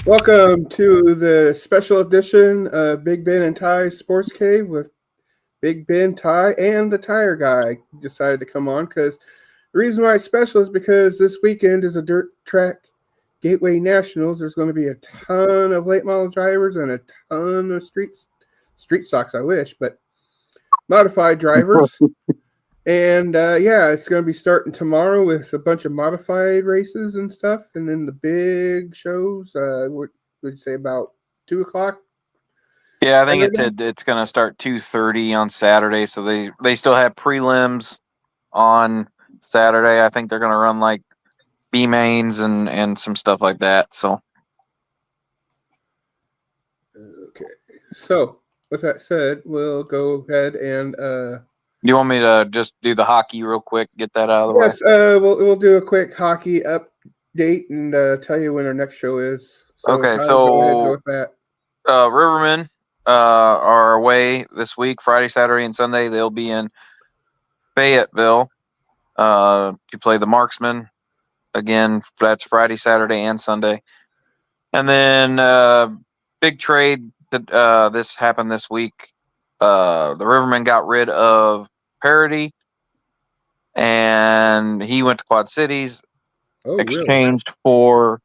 Welcome to the special edition of Big Ben and Ty Sports Cave with Big Ben, Ty, and the Tire Guy decided to come on because the reason why it's special is because this weekend is a dirt track Gateway Nationals. There's going to be a ton of late model drivers and a ton of street stocks. I wish, but modified drivers. And it's going to be starting tomorrow with a bunch of modified races and stuff, and then the big shows. What would you say about 2 o'clock? Yeah, I think Saturday? it's going to start 2:30 on Saturday, so they still have prelims on Saturday. I think they're going to run like B mains and some stuff like that. So Okay. So with that said, we'll go ahead and you want me to just do the hockey real quick, get that out of the way? yes, we'll do a quick hockey update and tell you when our next show is. So Okay, Tyler, go ahead, go so with that. Rivermen are away this week, Friday, Saturday, and Sunday. They'll be in Fayetteville to play the Marksmen. Again, that's Friday, Saturday, and Sunday. And then big trade that this happened this week. The Rivermen got rid of Parody, and he went to Quad Cities, Oh, really? exchanged for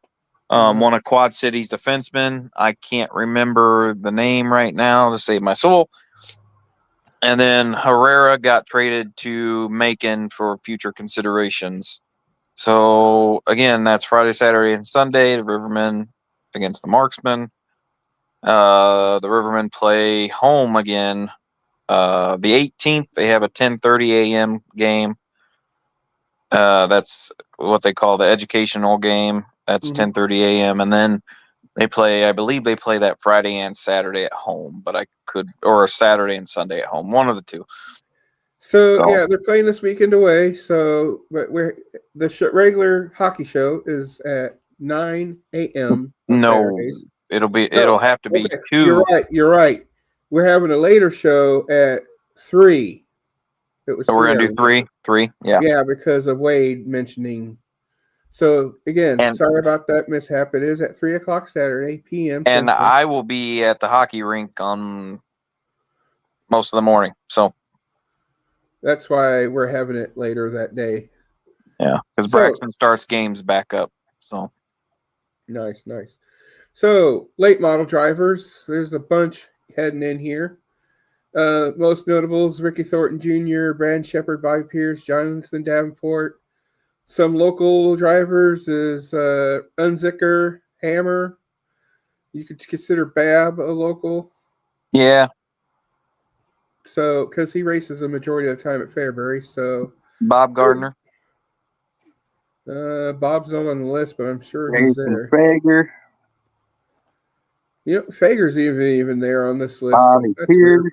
Wow. one of Quad Cities' defensemen. I can't remember the name right now to save my soul. And then Herrera got traded to Macon for future considerations. So again, that's Friday, Saturday, and Sunday. The Rivermen against the Marksmen. The Rivermen play home again. The 18th, they have a 10:30 a.m. game. That's what they call the educational game. That's 10:30 a.m. And then they play. I believe they play that Friday and Saturday at home. But or Saturday and Sunday at home. One of the two. So yeah, they're playing this weekend away. So, but regular hockey show is at 9 a.m. on No, Saturdays. it'll have to be Okay, 2. You're right. We're having a later show at 3. It was So we're 3. gonna do 3. 3. Yeah. Yeah, because of Wade mentioning. So again, And sorry about that mishap. It is at 3 o'clock Saturday p.m. and Central. I will be at the hockey rink on most of the morning. So That's why we're having it later that day. yeah, because Braxton starts games back up. So nice. So late model drivers, there's a bunch heading in here. Most notables: Ricky Thornton Jr., Brad Shepard, Bobby Pierce, Jonathan Davenport. Some local drivers is Unzicker, Hammer. You could consider Bab a local. yeah. So, because he races the majority of the time at Fairbury. So, Bob Gardner. Bob's not on the list, but I'm sure he's there. Fager. Fager's even there on this list. Bobby So Pierce. weird,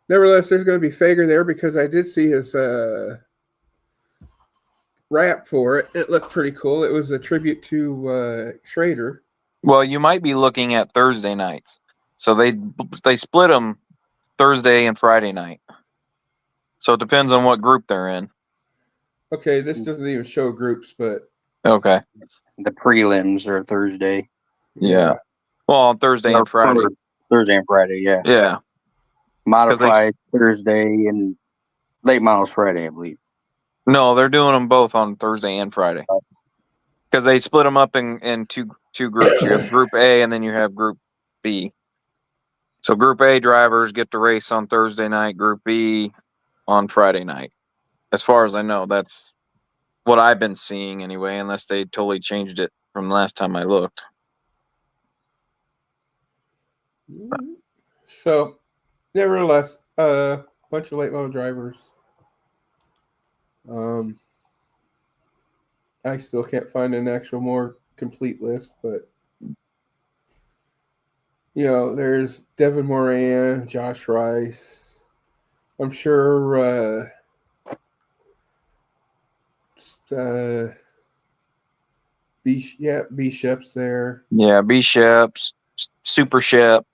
nevertheless, there's going to be Fager there because I did see his wrap for it. It looked pretty cool. It was a tribute to Schrader. Well, you might be looking at Thursday nights. So they split them Thursday and Friday night. So it depends on what group they're in. Okay, this doesn't even show groups, but okay. The prelims are Thursday. Yeah. Well, on Thursday and Friday. Thursday and Friday, yeah. Yeah. Modified Thursday and late models Friday, I believe. No, they're doing them both on Thursday and Friday. Because they split them up in two groups. You have Group A and then you have Group B. So Group A drivers get to race on Thursday night, Group B on Friday night. As far as I know, that's what I've been seeing anyway, unless they totally changed it from last time I looked. So, nevertheless, a bunch of late model drivers. I still can't find an actual more complete list, but there's Devin Moran, Josh Rice. I'm sure B-Shep's there. Yeah, B-Shep's, Super Shep.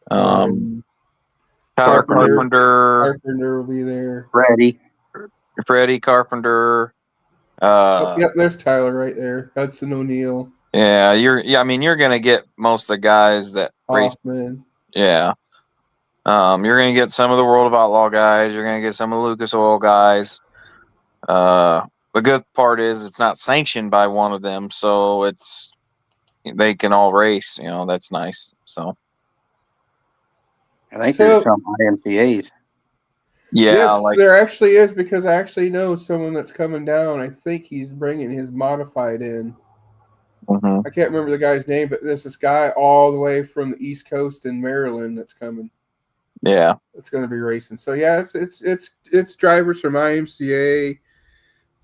Tyler Carpenter. Carpenter will be there. Freddie Carpenter. Yep, there's Tyler right there. Hudson O'Neill. Yeah, I mean, you're gonna get most of the guys that race. Hoffman. Yeah. You're gonna get some of the World of Outlaw guys. You're gonna get some of the Lucas Oil guys. The good part is it's not sanctioned by one of them, so they can all race. That's nice. So I think there's some IMCAs. yeah, yes, there actually is, because I actually know someone that's coming down. I think he's bringing his modified in. Mm-hmm. I can't remember the guy's name, but there's this guy all the way from the East Coast in Maryland that's coming. Yeah, it's going to be racing. So yeah, it's drivers from IMCA,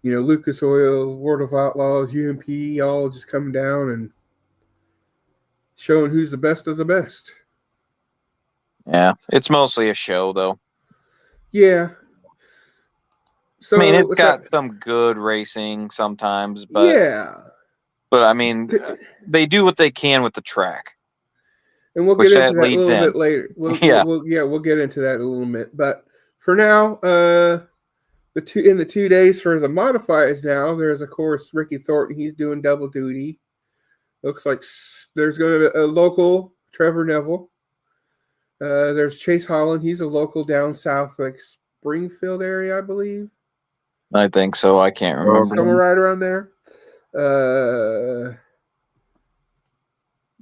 Lucas Oil, World of Outlaws, UMP, all just coming down and showing who's the best of the best. Yeah, it's mostly a show, though. Yeah. So I mean, it's got some good racing sometimes, but yeah. But I mean, they do what they can with the track. And we'll get into that a little bit later. We'll get into that in a little bit. But for now, in the 2 days for the modifieds now, there's of course Ricky Thornton. He's doing double duty. Looks like there's going to be a local Trevor Neville. There's Chase Holland. He's a local down south, like Springfield area, I believe. I think so. I can't remember. Somewhere right around there.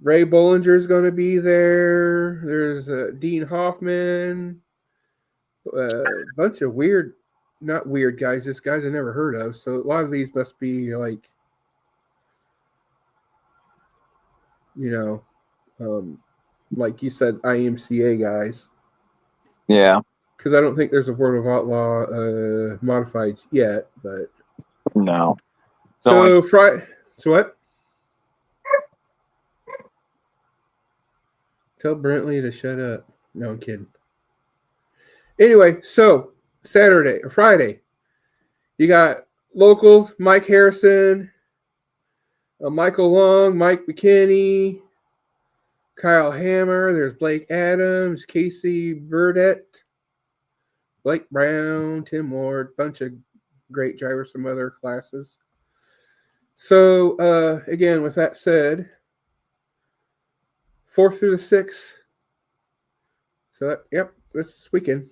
Ray Bollinger is going to be there. There's Dean Hoffman. A bunch of not weird guys, just guys I never heard of. So a lot of these must be like, like you said, IMCA guys. Yeah. Because I don't think there's a World of Outlaw modifieds yet, but no. So Friday. So what? Tell Brentley to shut up. No, I'm kidding. Anyway, so Friday, you got locals: Mike Harrison, Michael Long, Mike McKinney, Kyle Hammer. There's Blake Adams, Casey Burdett, Blake Brown, Tim Ward, bunch of great drivers from other classes. So again, with that said, 4th through the 6th. So that's this weekend.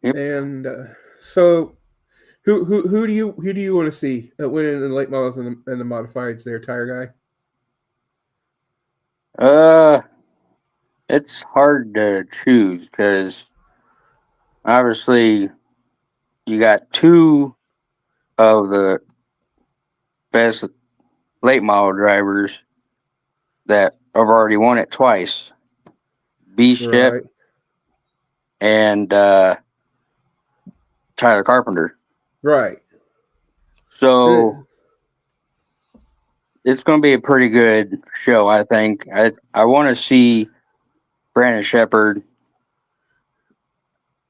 Yep. And so, who do you want to see winning in the late models and the modifieds? There, tire guy. It's hard to choose because obviously you got two of the best late model drivers that have already won it twice. B-Ship right. And Tyler Carpenter. Right. So it's going to be a pretty good show, I think. I want to see Brandon Sheppard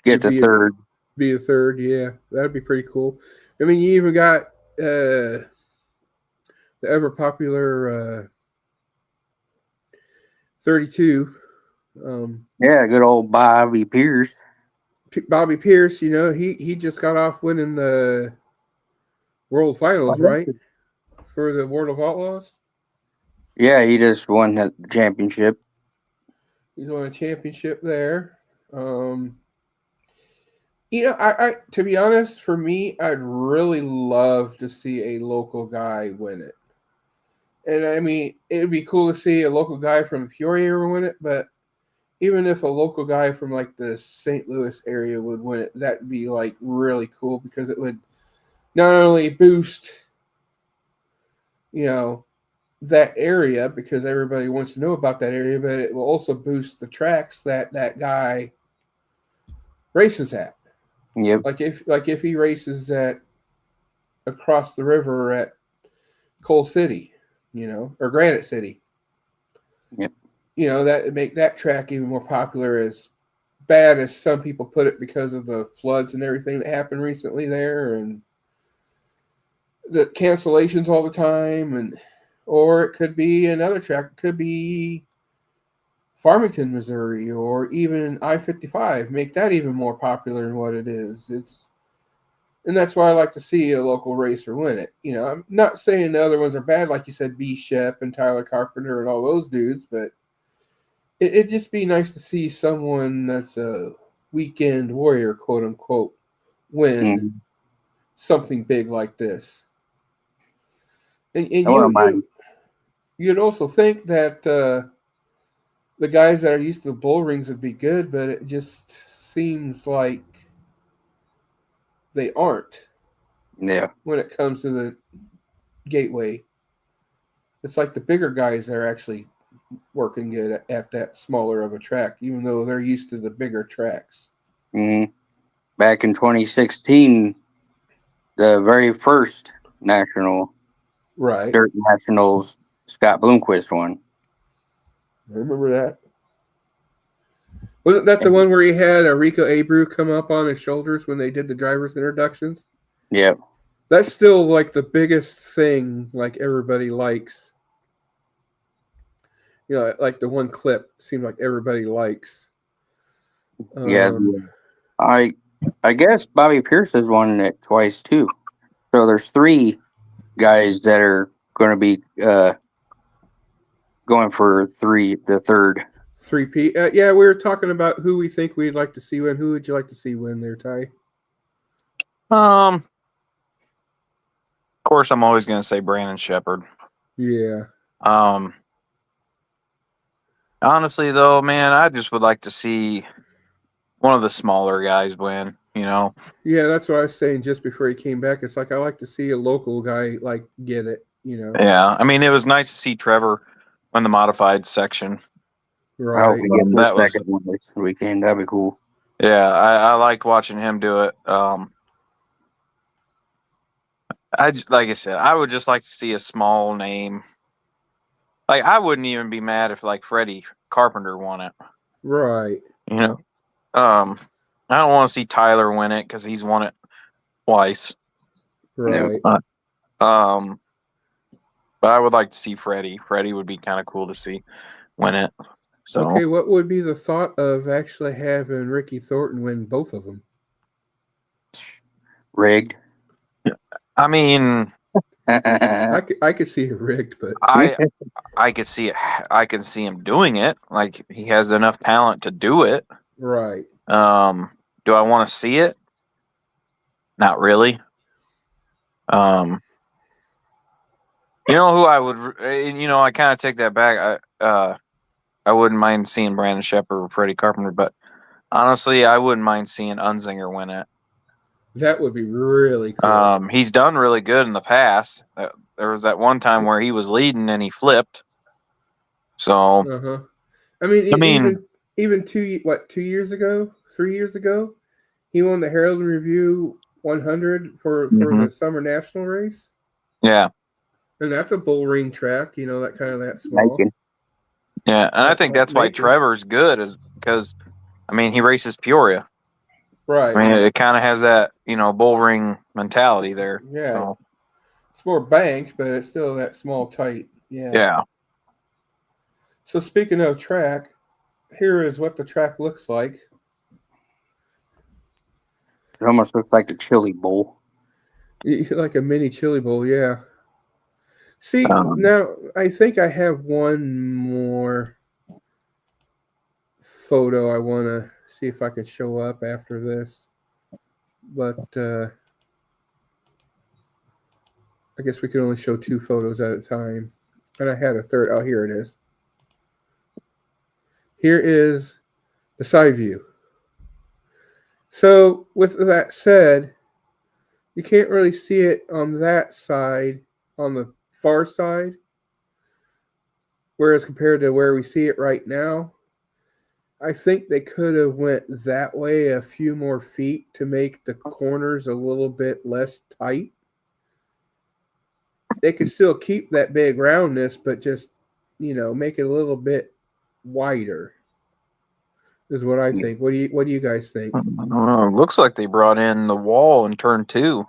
get the third. Be a third, yeah. That'd be pretty cool. I mean, you even got the ever popular 32. Yeah, good old Bobby Pierce. Bobby Pierce, he just got off winning the World Finals, right? For the World of Outlaws. Yeah, he just won the championship. He's won a championship there. I to be honest, for me, I'd really love to see a local guy win it. And I mean, it'd be cool to see a local guy from Peoria win it, but even if a local guy from like the St. Louis area would win it, that'd be like really cool because it would not only boost, that area because everybody wants to know about that area, but it will also boost the tracks that guy races at. Yep. Like if he races at across the river at Coal City, or Granite City. Yep. That would make that track even more popular, as bad as some people put it because of the floods and everything that happened recently there and the cancellations all the time. Or it could be another track. It could be Farmington, Missouri, or even I-55. Make that even more popular than what it is. And that's why I like to see a local racer win it. You know, I'm not saying the other ones are bad, like you said, B. Shep and Tyler Carpenter and all those dudes, but it'd just be nice to see someone that's a weekend warrior, quote unquote, win Mhm. something big like this. And I wouldn't mind. you'd also think that the guys that are used to the bull rings would be good, but it just seems like they aren't Yeah. when it comes to the gateway. It's like the bigger guys that are actually working good at that smaller of a track, even though they're used to the bigger tracks. hmm Back in 2016, the very first national Right. dirt nationals, Scott Bloomquist won. I remember that. Wasn't that the one where he had a Rico Abreu come up on his shoulders when they did the drivers' introductions? Yep. That's still like the biggest thing, like everybody likes. You know, like the one clip seemed like everybody likes. Yeah. I guess Bobby Pierce has won it twice too. So there's 3 guys that are going to be going for the third. 3P. Yeah, we were talking about who we think we'd like to see win. Who would you like to see win there, Ty? Of course, I'm always going to say Brandon Shepherd. Yeah. Honestly, though, man, I just would like to see one of the smaller guys win. You know, Yeah, that's what I was saying just before he came back. It's like I like to see a local guy like get it, you know. yeah. I mean, it was nice to see Trevor win the modified section. I hope Right. we get the That was, second one this weekend. That'd be cool. yeah, I liked watching him do it. Like I said, I would just like to see a small name. Like I wouldn't even be mad if like Freddie Carpenter won it. Right. You know, I don't want to see Tyler win it because he's won it twice. Right. But I would like to see Freddie. Freddie would be kind of cool to see win it. So Okay, what would be the thought of actually having Ricky Thornton win both of them? Rigged. I mean, I could see it rigged, but I could see it. I can see him doing it. Like he has enough talent to do it. right. Do I want to see it? Not really. You know who I would. You know, I kind of take that back. I wouldn't mind seeing Brandon Shepherd or Freddie Carpenter, but honestly, I wouldn't mind seeing Unzinger win it. That would be really cool. He's done really good in the past. There was that one time where he was leading and he flipped. So Uh-huh. I mean, I mean, even 2 years ago, 3 years ago, he won the Herald and Review 100 for Mhm. the summer national race, yeah, and that's a bull ring track. You know, that small. Macon. yeah, and I think that's why Macon. Trevor's good is because, I mean, he races Peoria. Right. I mean, it kind of has that bull ring mentality there. Yeah. So It's more banked, but it's still that small, tight. Yeah. yeah. So speaking of track, here is what the track looks like. It almost looks like a chili bowl. Like a mini chili bowl, yeah. See, Um, now I think I have one more photo I want to see if I can show up after this. But I guess we can only show 2 photos at a time. And I had a third. Oh, here it is. Here is the side view. So, with that said, you can't really see it on that side, on the far side. Whereas compared to where we see it right now, I think they could have went that way a few more feet to make the corners a little bit less tight. They could still keep that big roundness, but just, make it a little bit wider. Is what I think. What do you guys think? looks like they brought in the wall in turn 2.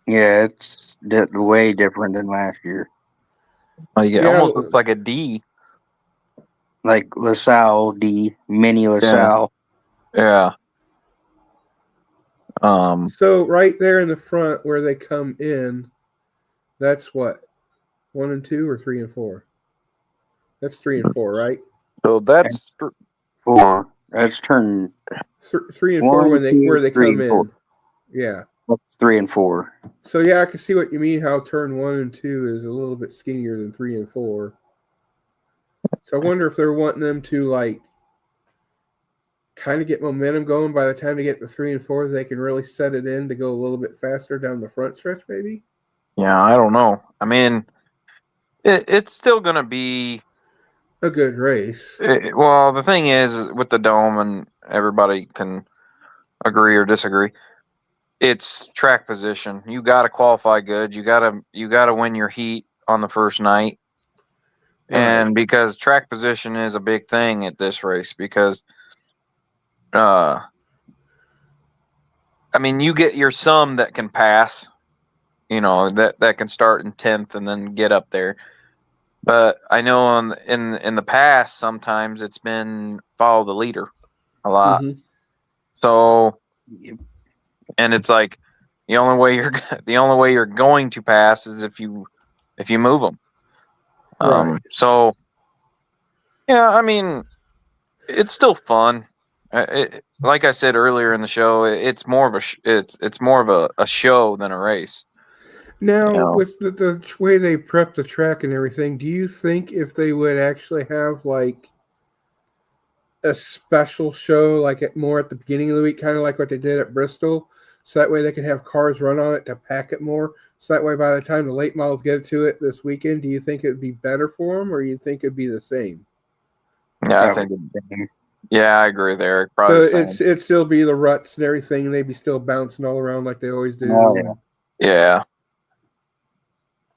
Yeah, it's way different than last year. Like it Yeah. almost looks like a D. Like LaSalle D, mini LaSalle. Yeah. So right there in the front where they come in, that's what? 1 and 2 or 3 and 4? That's 3 and 4, right? So that's 4. That's turn 3 and 4 1, where they 3, come and 4. in. Yeah. That's 3 and 4. So yeah, I can see what you mean. How turn 1 and 2 is a little bit skinnier than 3 and 4. So I wonder if they're wanting them to like kind of get momentum going. By the time they get to 3 and 4, they can really set it in to go a little bit faster down the front stretch, maybe. Yeah, I don't know. I mean, it's still going to be a good race. Well, the thing is with the dome, and everybody can agree or disagree. It's track position. You got to qualify good. You got to win your heat on the first night. Right. And because track position is a big thing at this race, because I mean, you get your some that can pass, that can start in 10th and then get up there. But I know in the past sometimes it's been follow the leader a lot. Mm-hmm. So, and it's like the only way you're going to pass is if you move them. Right. So, yeah, I mean, it's still fun. Like I said earlier in the show, it's more of a show than a race. Now, with the way they prep the track and everything, do you think if they would actually have like a special show, like more at the beginning of the week, kind of like what they did at Bristol, so that way they can have cars run on it to pack it more? So that way, by the time the late models get to it this weekend, do you think it would be better for them, or you think it'd be the same? Yeah, I think. Yeah, I agree there. Probably so it'd still be the ruts and everything. They'd be still bouncing all around like they always do. Oh, yeah.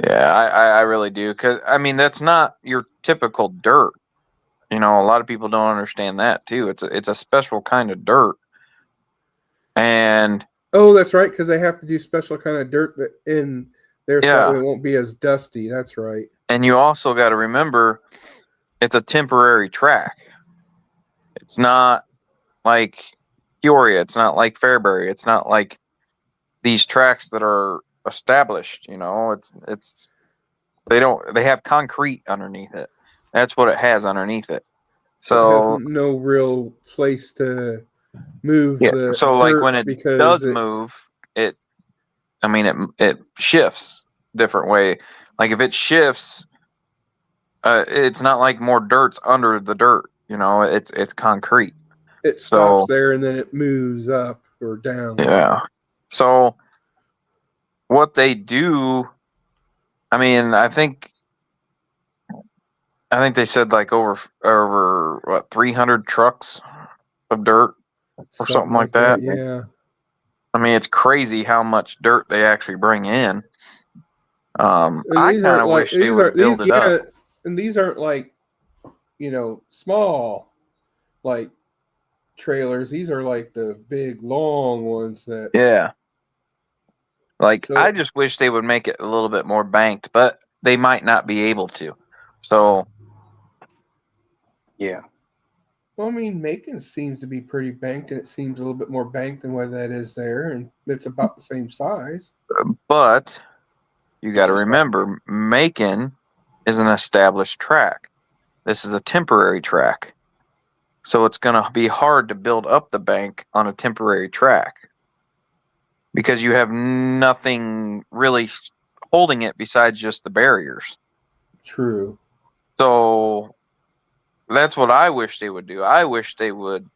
Yeah, I really do. Because, I mean, that's not your typical dirt. A lot of people don't understand that, too. It's a special kind of dirt. And... Oh, that's right, because they have to do special kind of dirt that in there so that it won't be as dusty. That's right. And you also got to remember, it's a temporary track. It's not like Peoria. It's not like Fairbury. It's not like these tracks that are established. They have concrete underneath it. That's what it has underneath it. So it has no real place to move. Yeah. So like when it does move, it shifts different way. Like if it shifts, it's not like more dirt's under the dirt. It's concrete. It stops there and then it moves up or down. Yeah. So what they do, I mean, I think they said like over what 300 trucks of dirt or something like that. Yeah. I mean, it's crazy how much dirt they actually bring in. I kind of wish they would build it up. And these aren't like, small, like trailers. These are like the big, long ones that. Yeah. Like, I just wish they would make it a little bit more banked, but they might not be able to. So. Yeah. Well, I mean, Macon seems to be pretty banked, and it seems a little bit more banked than what that is there, and it's about the same size. But you got to remember, Macon is an established track. This is a temporary track. So it's going to be hard to build up the bank on a temporary track because you have nothing really holding it besides just the barriers. True. So that's what I wish they would do. I wish they would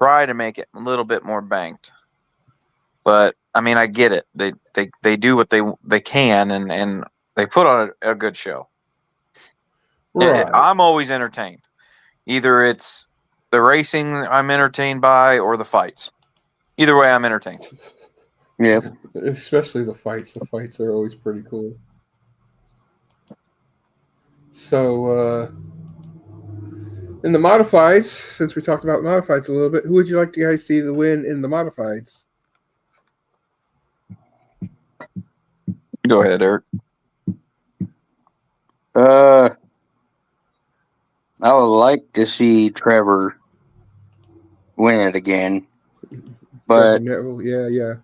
try to make it a little bit more banked. But I mean, I get it. They do what they can, and they put on a good show. Right. I'm always entertained. Either it's the racing I'm entertained by or the fights. Either way, I'm entertained. Yeah. Especially the fights. The fights are always pretty cool. So, in the modifieds, since we talked about modifieds a little bit, who would you like to guys see the win in the modifieds? Go ahead, Eric. I would like to see Trevor win it again. But yeah.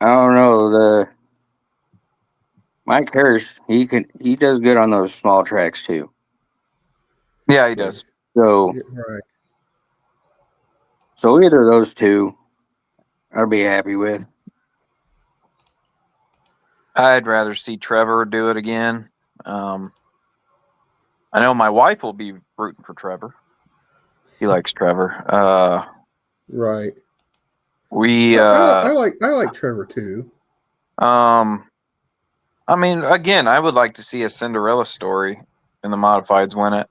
I don't know. The Mike Harris, he does good on those small tracks too. Yeah, he does. So Right. so either of those two, I'd be happy with. I'd rather see Trevor do it again. I know my wife will be rooting for Trevor. He likes Trevor. Right. We I like Trevor too. I mean, again, I would like to see a Cinderella story in the modifieds win it.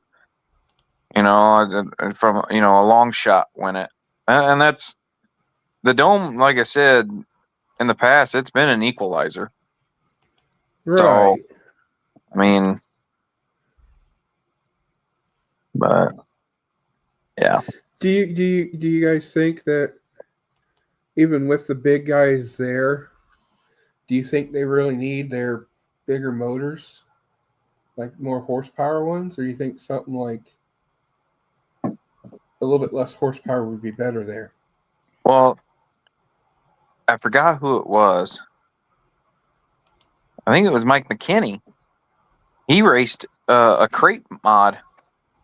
You know, from a long shot win it, and that's the Dome. Like I said in the past, it's been an equalizer. Right. So, I mean, but yeah. Do you guys think that even with the big guys there, do you think they really need their bigger motors, like more horsepower ones, or you think something like a little bit less horsepower would be better there? Well, I forgot who it was. I think it was Mike McKinney. He raced a crate mod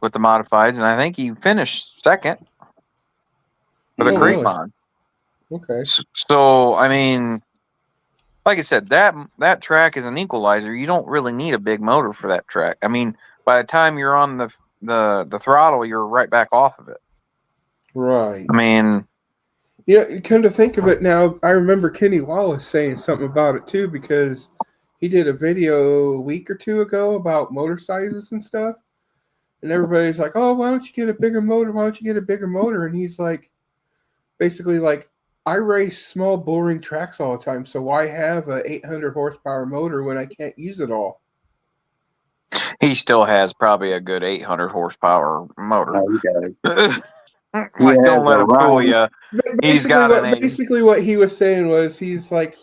with the modifieds, and I think he finished second for the crate Really? mod. Okay. So, I mean, like I said, that track is an equalizer. You don't really need a big motor for that track. I mean, by the time you're on the throttle, you're right back off of it. Right. I mean, yeah. Come to think of it now, I remember Kenny Wallace saying something about it too, because he did a video a week or two ago about motor sizes and stuff, and everybody's like, "Oh, why don't you get a bigger motor? Why don't you get a bigger motor?" And he's like, basically like, I race small boring tracks all the time, so why have a 800 horsepower motor when I can't use it all? he still has probably a good 800 horsepower motor. No, he does. Like, don't let him fool you. He's got basically what he was saying was he's like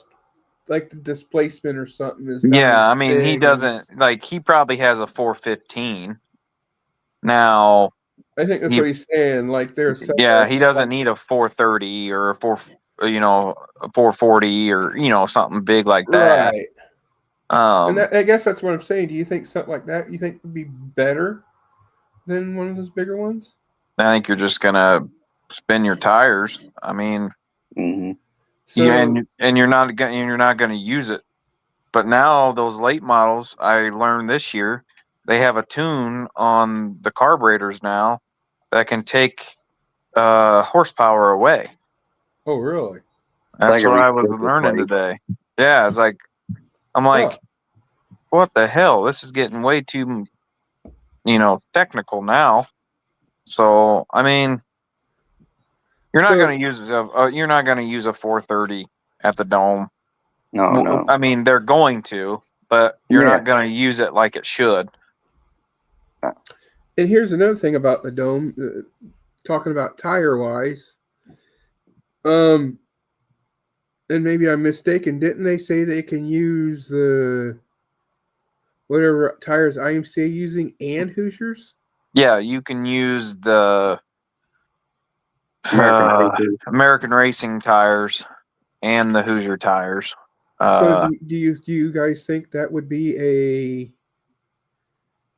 the displacement or something is not. Yeah, as I mean, he big doesn't as- like. He probably has a 415. Now, I think that's what he's saying. Like there's yeah, he doesn't need a 430 or a a 440 or something big like that. right. And I guess that's what I'm saying. Do you think something like that you think would be better than one of those bigger ones? I think you're just gonna spin your tires. I mean, Mm-hmm. So, and you're not gonna use it. But now those late models, I learned this year, they have a tune on the carburetors now that can take horsepower away. oh really? That's Like what I was learning today. Yeah, it's like I'm like, what the hell? This is getting way too, technical now. So I mean, you're not going to use a 430 at the Dome. No. I mean, they're going to, but you're not going to use it like it should. And here's another thing about the Dome, talking about tire wise. And maybe I'm mistaken. Didn't they say they can use the whatever tires IMCA using and Hoosiers? Yeah, you can use the American Racing tires and the Hoosier tires. So do you guys think that would be a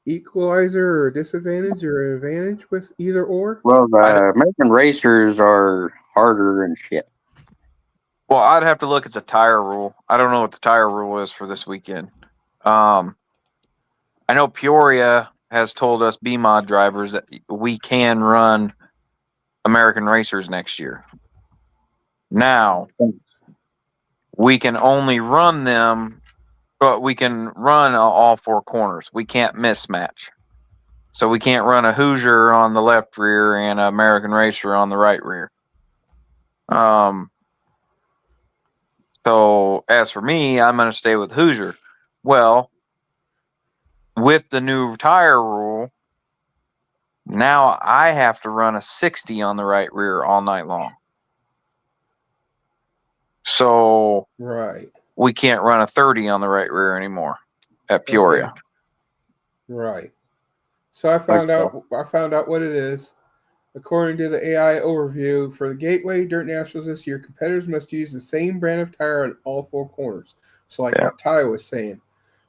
equalizer or a disadvantage or an advantage with either or? Well, the American Racers are harder and shit. Well, I'd have to look at the tire rule. I don't know what the tire rule is for this weekend. I know Peoria has told us B-Mod drivers that we can run American Racers next year. Now, we can only run them, but we can run all four corners. We can't mismatch. So we can't run a Hoosier on the left rear and an American Racer on the right rear. So as for me, I'm going to stay with Hoosier. Well, with the new tire rule, now I have to run a 60 on the right rear all night long. So we can't run a 30 on the right rear anymore at Peoria. Okay. Right. So I found out what it is. According to the AI overview for the Gateway Dirt Nationals this year, competitors must use the same brand of tire on all four corners. So, like what Ty was saying,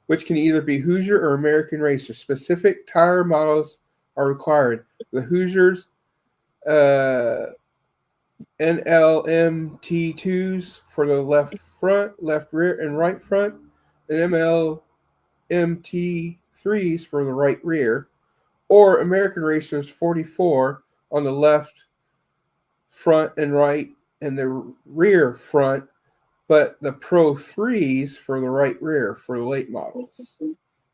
which can either be Hoosier or American Racer. Specific tire models are required. The Hoosiers NLMT2s for the left front, left rear, and right front, and MLMT3s for the right rear, or American Racers 44 on the left front and right, and the rear front, but the Pro 3s for the right rear for the late models.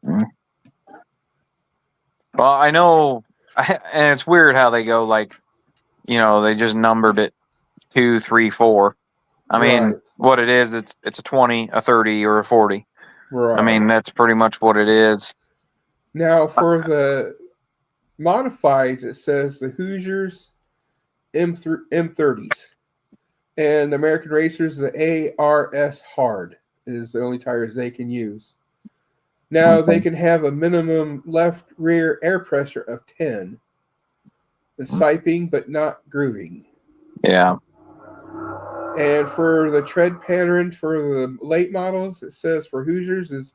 Well, I know, and it's weird how they go like, they just numbered it 2, 3, 4. I mean, what it is, it's a 20, a 30, or a 40. Right. I mean, that's pretty much what it is. Now, for the modifieds, it says the Hoosiers M30s, and the American Racers, the ARS Hard is the only tires they can use. Now, they can have a minimum left rear air pressure of 10, and siping but not grooving. Yeah. And for the tread pattern for the late models, it says for Hoosiers is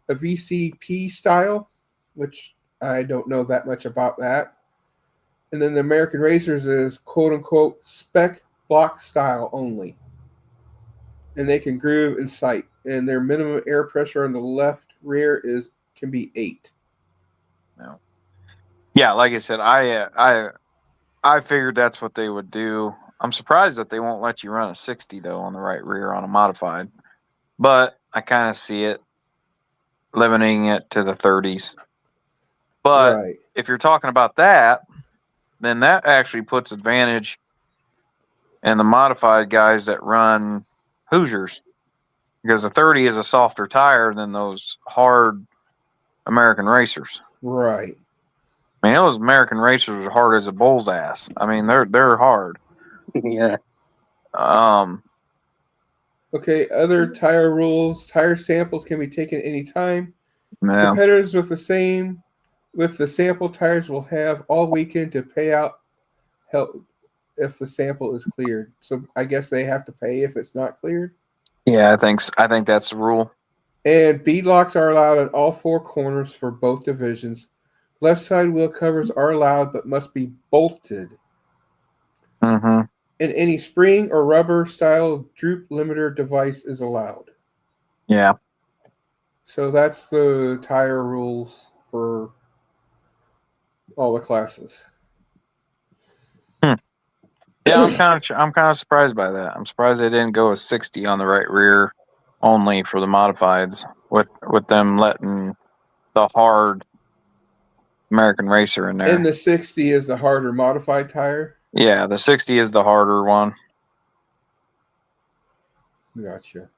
a VCP style, which I don't know that much about that. And then the American Racers is quote unquote spec block style only. And they can groove and sight. And their minimum air pressure on the left rear can be 8. No. Yeah, like I said, I figured that's what they would do. I'm surprised that they won't let you run a 60 though on the right rear on a modified, but I kind of see it limiting it to the 30s. But if you're talking about that, then that actually puts advantage in the modified guys that run Hoosiers, because the 30 is a softer tire than those hard American Racers. Right. I mean, those American Racers are hard as a bull's ass. I mean, they're hard. Yeah. Okay, other tire rules. Tire samples can be taken anytime. Yeah. Competitors with the sample tires will have all weekend to pay out help if the sample is cleared. So I guess they have to pay if it's not cleared. Yeah, I think that's the rule. And bead locks are allowed at all four corners for both divisions. Left side wheel covers are allowed but must be bolted. Mm-hmm. And any spring or rubber style droop limiter device is allowed. Yeah. So that's the tire rules for all the classes. Yeah, I'm kind of surprised by that. I'm surprised they didn't go with 60 on the right rear only for the modifieds, with them letting the hard American Racer in there. And the 60 is the harder modified tire? Yeah, the 60 is the harder one. Gotcha.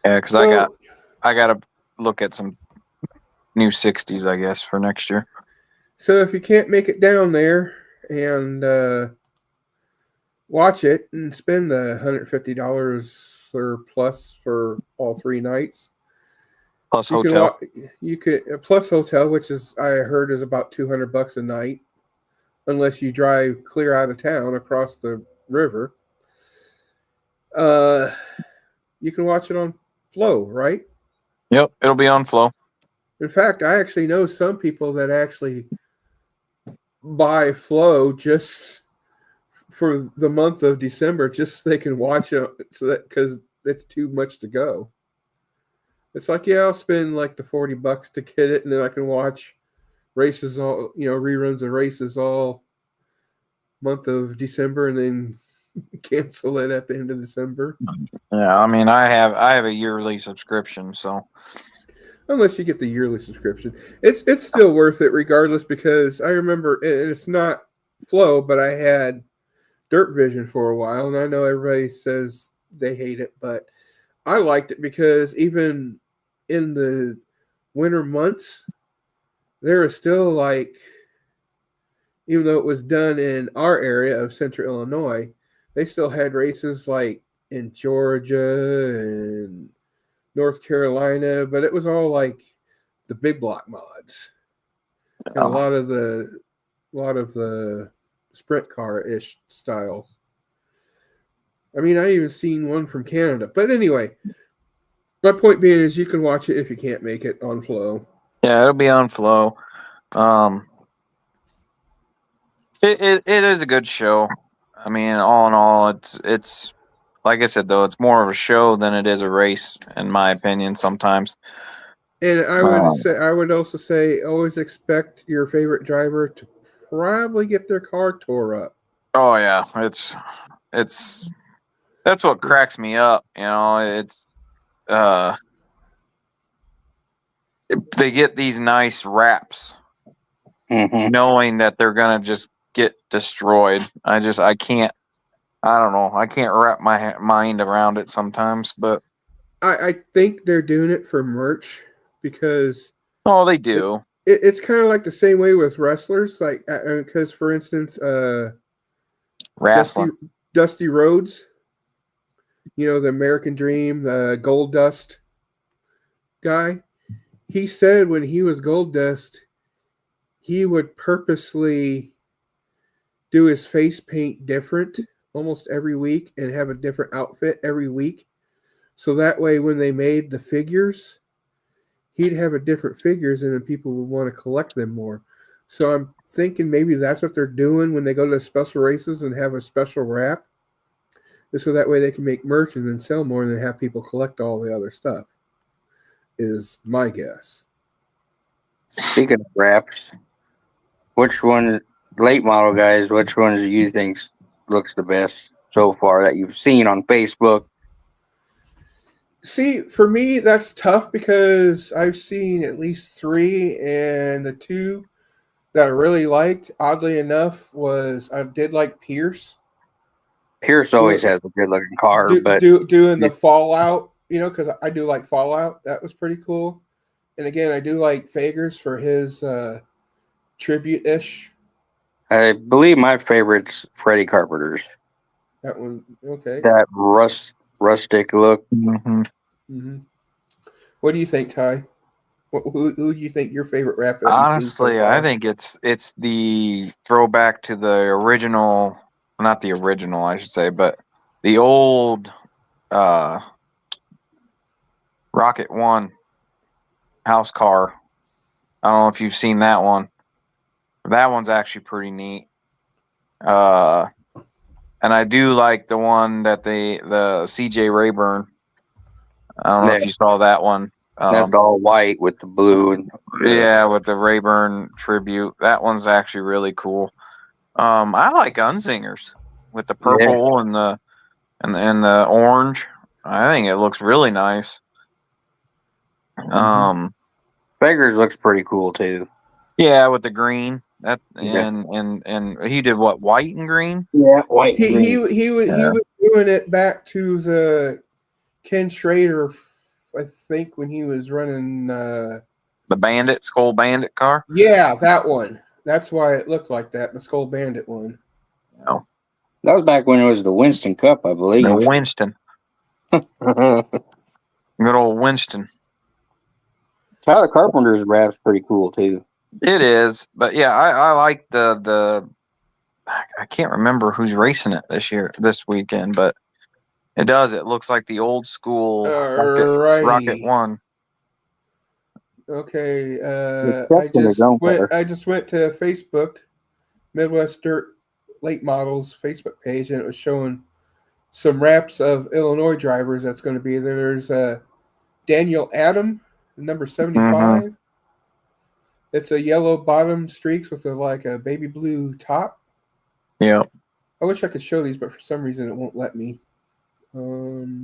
Yeah, because I got to look at some new 60s, I guess, for next year. So if you can't make it down there and watch it and spend the $150 or plus for all 3 nights, plus hotel, you could plus hotel, which is I heard is about $200 a night, unless you drive clear out of town across the river. You can watch it on Flow, right? Yep, it'll be on Flow. In fact, I actually know some people that actually buy Flow just for the month of December, just so they can watch it, so that because it's too much to go. It's like, yeah, I'll spend like the $40 to get it, and then I can watch races all, reruns of races all month of December, and then cancel it at the end of December. Yeah, I mean, I have a yearly subscription, so unless you get the yearly subscription, it's still worth it regardless, because I remember it's not Flow, but I had Dirt Vision for a while, and I know everybody says they hate it, but I liked it because even in the winter months, there is still like, even though it was done in our area of Central Illinois, they still had races like in Georgia and North Carolina, but it was all like the big block mods. And a lot of the lot of the sprint car-ish styles. I mean, I even seen one from Canada. But anyway, my point being is you can watch it if you can't make it on Flow. Yeah, it'll be on Flow. It is a good show. I mean, all in all, it's like I said though, it's more of a show than it is a race, in my opinion. Sometimes. And I would also say, always expect your favorite driver to probably get their car tore up. Oh yeah, it's that's what cracks me up. You know, they get these nice wraps, knowing that they're gonna just get destroyed. I can't. I don't know. I can't wrap my mind around it sometimes, but I think they're doing it for merch because they do. It's kind of like the same way with wrestlers, like because for instance, Wrestling. Dusty Rhodes, the American Dream, the Gold Dust guy. He said when he was Gold Dust, he would purposely do his face paint different almost every week and have a different outfit every week. So that way, when they made the figures, he'd have a different figures and then people would want to collect them more. So I'm thinking maybe that's what they're doing when they go to special races and have a special wrap. So that way they can make merch and then sell more and then have people collect all the other stuff, is my guess. Speaking of wraps, which one, late model guys, which ones do you think looks the best so far that you've seen on Facebook? See, for me, that's tough because I've seen at least 3, and the 2 that I really liked, oddly enough, was I did like Pierce. Pierce always has a good looking car, but doing the Fallout, because I do like Fallout. That was pretty cool. And again, I do like Fagers for his tribute-ish. I believe my favorite's Freddie Carpenter's. That one, okay. That rustic look. Mm-hmm. Mm-hmm. What do you think, Ty? Who do you think your favorite rap is? Honestly, I think it's the throwback to the original, not the original, I should say, but the old Rocket One house car. I don't know if you've seen that one. That one's actually pretty neat. And I do like the one that the CJ Rayburn. I don't know if you saw that one. That's all white with the blue and with the Rayburn tribute. That one's actually really cool. I like Gunzingers with the purple and the orange. I think it looks really nice. Fagers looks pretty cool too. Yeah, with the green. And he did what, white and green? Yeah, white. He was doing it back to the Ken Schrader, I think, when he was running the Skull Bandit car. Yeah, that one. That's why it looked like that. The Skull Bandit one. No, that was back when it was the Winston Cup, I believe. The Winston. Good old Winston. Tyler Carpenter's rap's pretty cool too. It is, but yeah, I like the. I can't remember who's racing it this weekend, but it does. It looks like the old school Rocket One. Okay, I just went to Facebook, Midwest Dirt Late Models Facebook page, and it was showing some wraps of Illinois drivers that's going to be there. There's Daniel Adam, number 75. Mm-hmm. It's a yellow bottom streaks with a baby blue top. Yeah. I wish I could show these, but for some reason it won't let me. But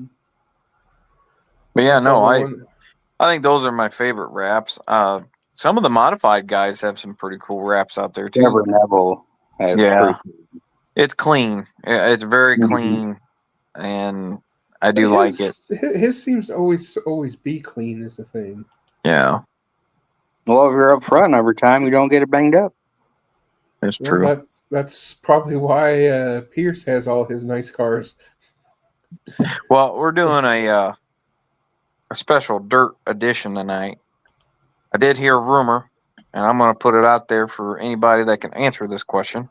yeah, no, I think those are my favorite wraps. Some of the modified guys have some pretty cool wraps out there too. Neville has cool. It's clean. It's very clean, and I do like it. His seems to always be clean is the thing. Yeah. Well, if you're up front every time, you don't get it banged up. It's true. That's probably why Pierce has all his nice cars. Well, we're doing a special dirt edition tonight. I did hear a rumor and I'm going to put it out there for anybody that can answer this question.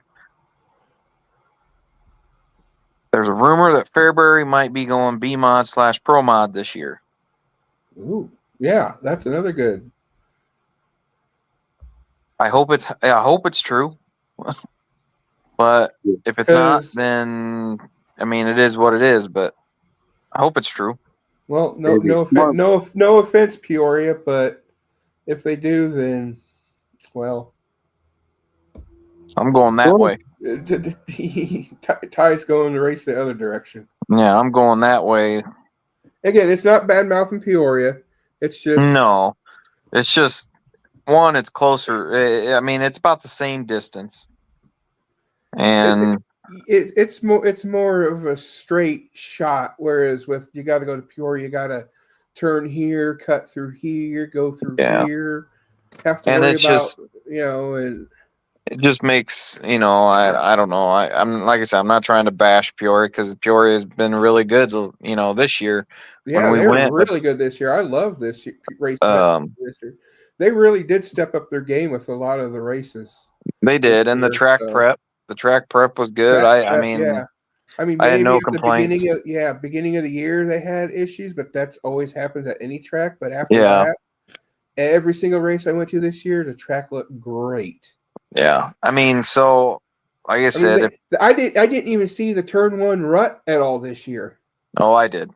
There's a rumor that Fairbury might be going B mod / Pro mod this year. Ooh, yeah, that's another good. I hope it's true. But if it's not, 'Cause- then I mean it is what it is. But I hope it's true. Well, Maybe it's smart. no offense, Peoria, but if they do, then well, I'm going that way. Ty's going to race the other direction. Yeah, I'm going that way. Again, it's not bad mouthing Peoria. It's just No, it's just one. It's closer. I mean, it's about the same distance, and it's more of a straight shot. Whereas with you got to go to Peoria, you got to turn here, cut through here, go through Yeah. here. Have to And worry it's about just- and it just makes I don't know. I'm like I said, I'm not trying to bash Peoria because Peoria has been really good. This year. yeah, we they were went, but- really good this year. I love this race this year. They really did step up their game with a lot of the races. They did, and the year, track so- prep. The track prep was good. Track I prep, mean, yeah. I mean, I had maybe no at the complaints. beginning of the year they had issues, but that's always happens at any track. But after Yeah. that, every single race I went to this year, the track looked great. Yeah, I mean, so like I said, I didn't even see the turn one rut at all this year. I did.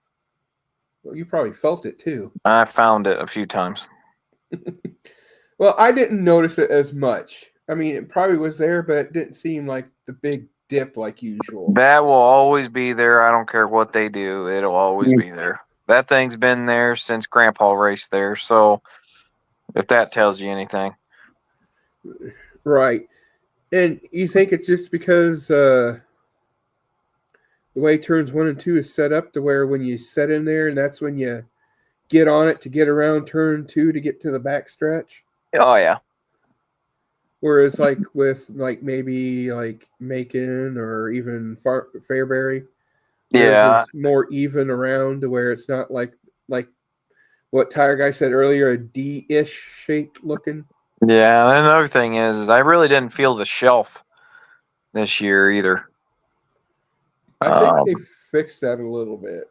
Well, you probably felt it too. I found it a few times. Well, I didn't notice it as much. I mean, it probably was there, but it didn't seem like the big dip like usual. That will always be there. I don't care what they do. It'll always be there. That thing's been there since Grandpa raced there. So if that tells you anything. Right. And you think it's just because the way turns 1 and 2 is set up to where when you set in there and that's when you get on it to get around turn 2 to get to the back stretch? Oh, yeah. Whereas like with maybe Macon or even Fairbury, Yeah. it's more even around to where it's not like what Tire Guy said earlier, a D-ish shaped looking. Yeah. And another thing is I really didn't feel the shelf this year either. I think they fixed that a little bit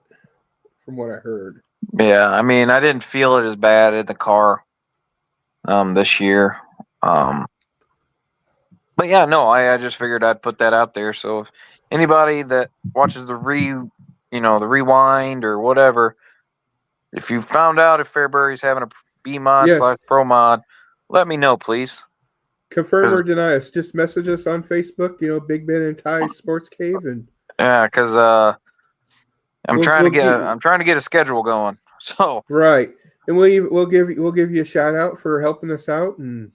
from what I heard. Yeah. I mean, I didn't feel it as bad in the car this year. But yeah, no, I just figured I'd put that out there. So if anybody that watches the rewind or whatever, if you found out if Fairbury's having a B mod Yes. / Pro mod, let me know, please. Confirm or deny us. Just message us on Facebook, Big Ben and Ty Sports Cave, and Yeah, because I'm We'll- trying we'll to get a schedule going. So right, and we'll give you a shout out for helping us out, and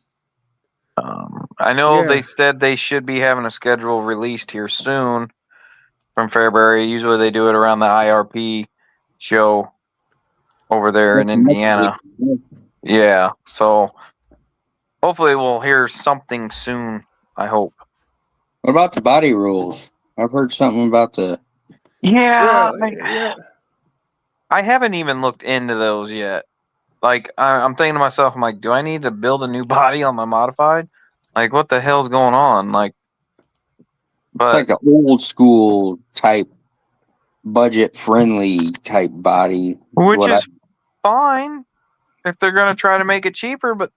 I know Yeah. they said they should be having a schedule released here soon from Fairbury. Usually they do it around the IRP show over there in Indiana. Yeah, so hopefully we'll hear something soon. I hope. What about the body rules? I've heard something about the. Yeah, yeah. I haven't even looked into those yet. Like I'm thinking to myself, I'm like, do I need to build a new body on my modified? Like, what the hell's going on? Like, but It's like an old school type, budget friendly type body. which what is fine if they're going to try to make it cheaper, but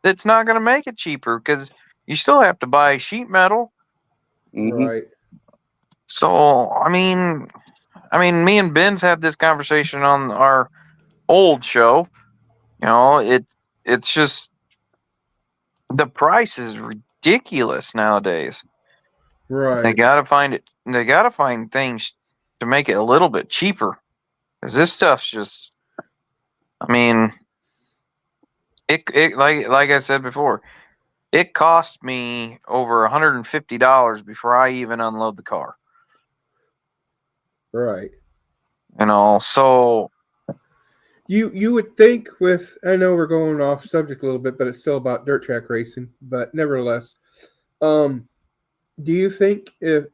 it's not going to make it cheaper because you still have to buy sheet metal. Mhm. Right. So I mean, me and Ben's had this conversation on our old show. It's just the price is ridiculous nowadays. Right. They gotta find things to make it a little bit cheaper. Because this stuff's just, I mean, it like I said before, it cost me over $150 before I even unload the car. Right. So You would think I know we're going off subject a little bit, but it's still about dirt track racing. But nevertheless, do you think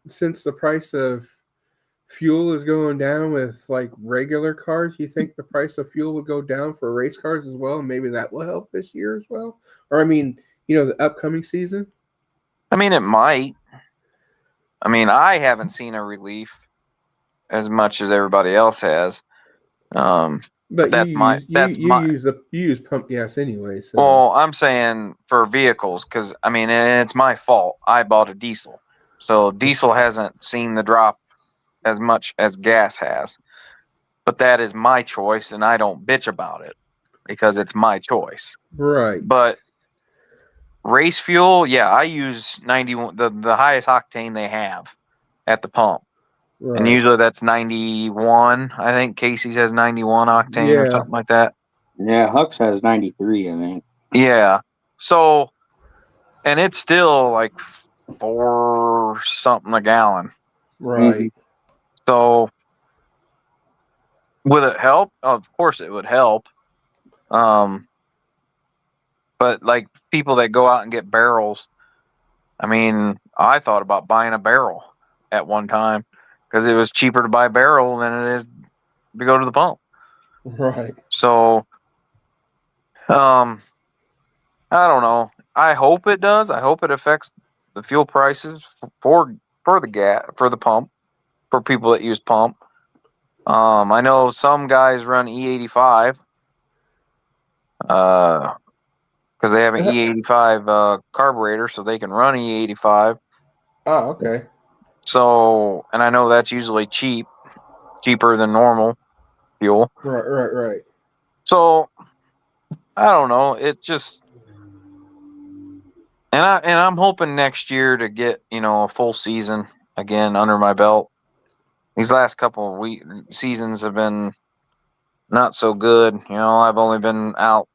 since the price of fuel is going down with like regular cars, you think the price of fuel would go down for race cars as well, and maybe that will help this year as well? Or I mean, the upcoming season? I mean, it might. I mean, I haven't seen a relief as much as everybody else has. But that's my you use pump gas anyway. So well, I'm saying for vehicles because I mean it's my fault. I bought a diesel, so diesel hasn't seen the drop as much as gas has. But that is my choice, and I don't bitch about it because it's my choice. right. But race fuel, yeah, I use 91, the highest octane they have at the pump. Right. And usually that's 91. I think Casey's has 91 octane or Yeah. something like that. Yeah, Hux has 93, I think. Yeah. So, and it's still like 4 something a gallon. Right. So, would it help? Of course it would help. But like people that go out and get barrels, I mean, I thought about buying a barrel at one time because it was cheaper to buy a barrel than it is to go to the pump. Right. So, I don't know. I hope it does. I hope it affects the fuel prices for the pump for people that use pump. I know some guys run E85 because they have an E85 carburetor, so they can run E85. Oh, okay. So, and I know that's usually cheaper than normal fuel. Right. So, I don't know. It just, and I'm hoping next year to get a full season again under my belt. These last couple of seasons have been not so good. I've only been out.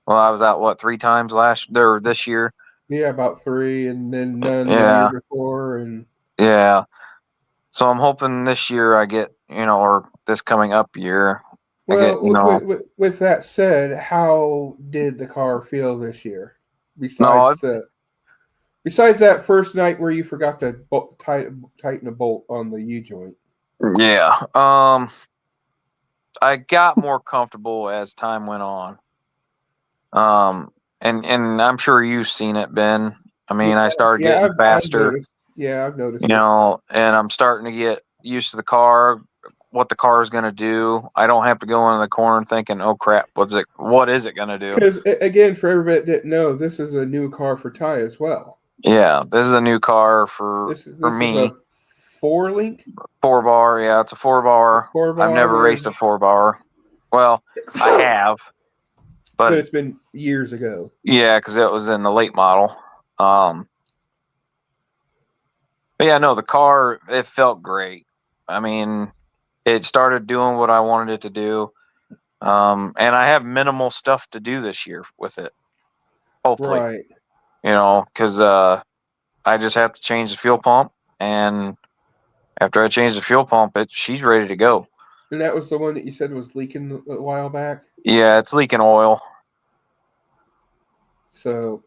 Well, I was out 3 times this year. Yeah, about 3, and then none the Yeah. year before, and Yeah. So I'm hoping this year I get or this coming up year. well, with that said, how did the car feel this year? Besides that first night where you forgot to tighten a bolt on the U joint. Yeah. I got more comfortable as time went on. And I'm sure you've seen it, Ben. I mean, I started getting faster. I've noticed. And I'm starting to get used to the car, what the car is going to do. I don't have to go into the corner thinking, "Oh crap, what is it going to do?" Because again, for everybody that didn't know, this is a new car for Ty as well. Yeah, this is a new car for me. This is a 4-link? 4-bar, yeah, it's a 4-bar. I've never raced a 4-bar. Well, I have, but it's been years ago. Yeah, because it was in the late model. But yeah, no, the car, it felt great. I mean, it started doing what I wanted it to do. And I have minimal stuff to do this year with it. Hopefully. Right. Because I just have to change the fuel pump. And after I change the fuel pump, she's ready to go. And that was the one that you said was leaking a while back? Yeah, it's leaking oil. So,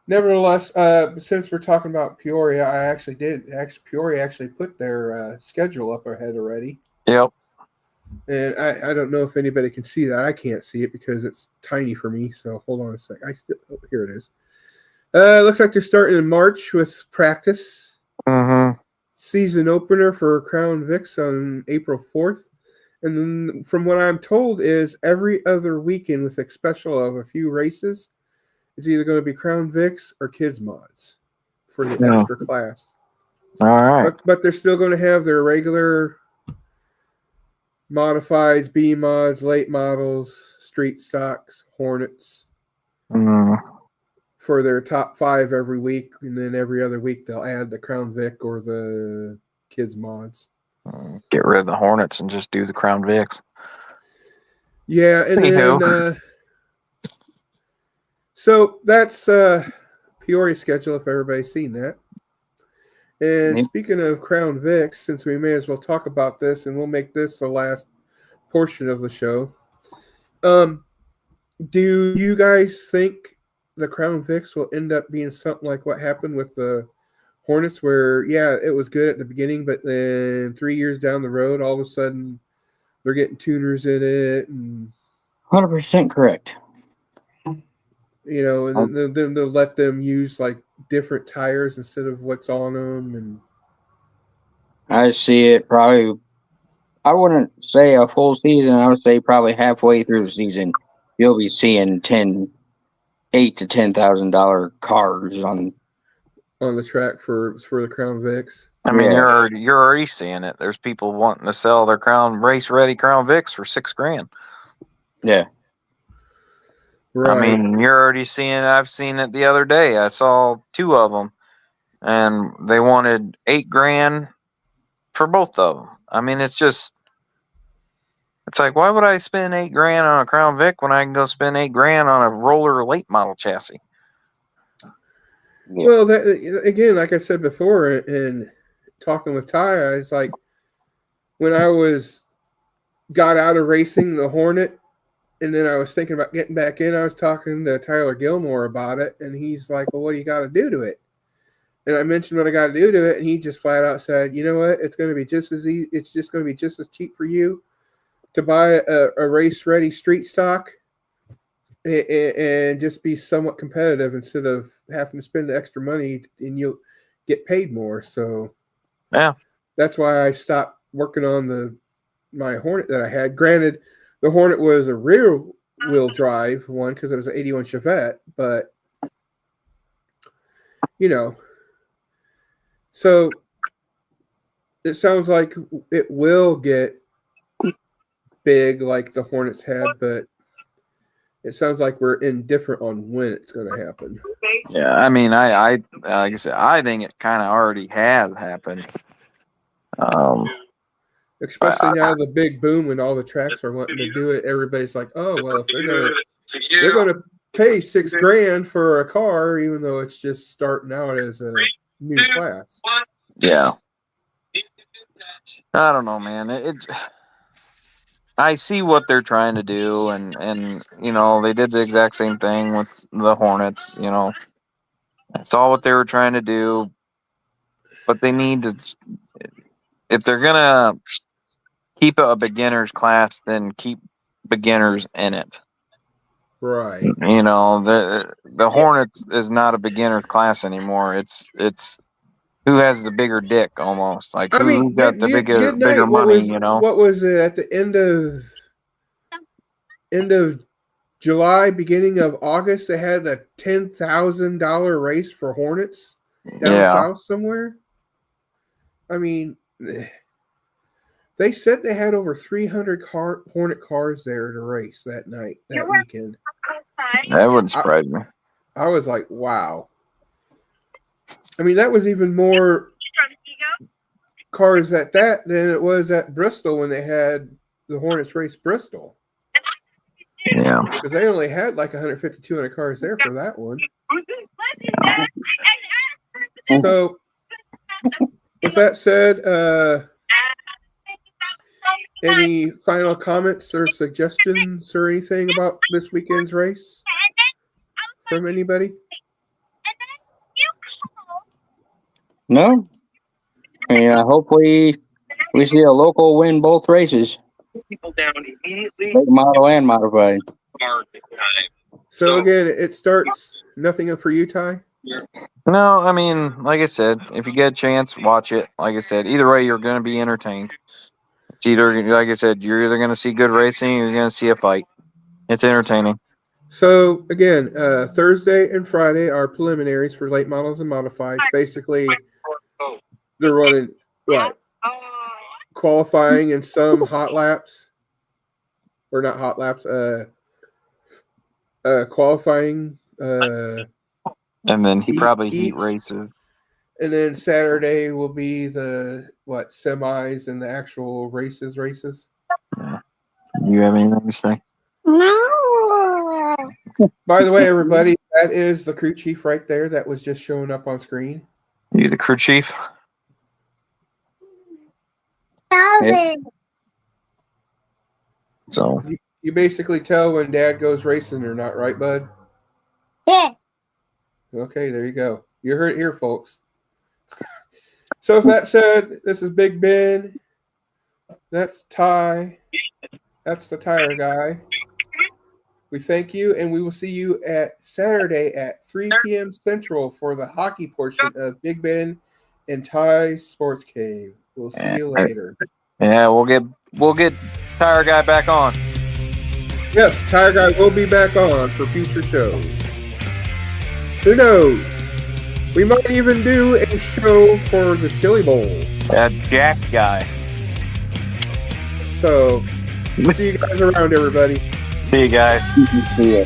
nevertheless, since we're talking about Peoria, Peoria actually put their schedule up ahead already. Yep. And I don't know if anybody can see that. I can't see it because it's tiny for me. So hold on a sec. Here it is. Looks like they're starting in March with practice. Mm-hmm. Season opener for Crown Vics on April 4th. And then from what I'm told is every other weekend with a special of a few races. It's either going to be Crown Vics or Kids Mods for the extra class. All right. But they're still going to have their regular modifieds, B mods, late models, street stocks, Hornets for their top 5 every week. And then every other week they'll add the Crown Vic or the Kids Mods. Get rid of the Hornets and just do the Crown Vics. Yeah, and then so that's Peoria schedule if everybody's seen that. And speaking of Crown Vics, since we may as well talk about this, and we'll make this the last portion of the show. Do you guys think the Crown Vics will end up being something like what happened with the Hornets, where, yeah, it was good at the beginning, but then 3 years down the road, all of a sudden, they're getting tuners in it? And 100% correct. You know, and then they'll let them use like different tires instead of what's on them, and I see it probably. I wouldn't say a full season. I would say probably halfway through the season, you'll be seeing $8,000 to $10,000 cars on. on the track for the Crown Vics. I mean, Yeah. you're already seeing it. There's people wanting to sell their race ready Crown Vics for $6,000. Yeah. Right. I mean, you're already seeing it. I've seen it the other day. I saw 2 of them, and they wanted $8,000 for both of them. I mean, it's like, why would I spend $8,000 on a Crown Vic when I can go spend $8,000 on a roller late model chassis? Yeah. Well, that again, like I said before, in talking with Ty, I was like, when I got out of racing the Hornet, and then I was thinking about getting back in, I was talking to Tyler Gilmore about it, and he's like, "Well, what do you got to do to it?" And I mentioned what I got to do to it, and he just flat out said, "You know what? It's going to be just as easy. It's just going to be just as cheap for you to buy a race ready street stock." And just be somewhat competitive instead of having to spend the extra money, and you'll get paid more. So Yeah. that's why I stopped working on my Hornet that I had. Granted, the Hornet was a rear wheel drive one because it was an 81 Chevette, but you know, so it sounds like it will get big like the Hornets had, but it sounds like we're indifferent on when it's going to happen. Yeah, I mean, I like I said, I think it kind of already has happened. Especially now the big boom when all the tracks are wanting to do it. Everybody's like, "Oh well, if they're gonna pay $6,000 for a car, even though it's just starting out as a new class." Yeah, I don't know, man. I see what they're trying to do, and you know, they did the exact same thing with the Hornets. You know, I saw what they were trying to do, but they need to, if they're gonna keep it a beginner's class, then keep beginners in it. Right. You know, the Hornets is not a beginner's class anymore. It's who has the bigger dick, almost like I mean, who got the good bigger night. money. You know, What was it at the end of July, beginning of August? They had a $10,000 race for Hornets down south somewhere. I mean, they said they had over 300 Hornet cars there to race that weekend. That wouldn't surprise me. I was like, wow. I mean, that was even more cars at that than it was at Bristol when they had the Hornets race Bristol. Yeah. Because they only had like 150, 200 cars there for that one. So, with that said, any final comments or suggestions or anything about this weekend's race from anybody? No. Yeah, hopefully we see a local win both races. Late model and modified. So again, it starts nothing for you, Ty? No, I mean, like I said, if you get a chance, watch it. Like I said, either way, you're going to be entertained. It's either, like I said, you're either going to see good racing or you're going to see a fight. It's entertaining. So again, Thursday and Friday are preliminaries for late models and modifieds. Basically, they're running qualifying and some hot laps, or not hot laps. Qualifying. And then heat races. And then Saturday will be the semis and the actual races. Yeah. You have anything to say? No. By the way, everybody, that is the crew chief right there that was just showing up on screen. You the crew chief? Yeah. So You basically tell when Dad goes racing or not, right, bud? Yeah. Okay, there you go. You heard it here, folks. So, with that said, this is Big Ben. That's Ty. That's the tire guy. We thank you, and we will see you at Saturday at 3 p.m. Central for the hockey portion of Big Ben and Ty Sports Cave. We'll see you later. Yeah, we'll get Tire Guy back on. Yes, Tire Guy will be back on for future shows. Who knows? We might even do a show for the Chili Bowl. That Jack Guy. So, see you guys around, everybody. See you guys. See ya.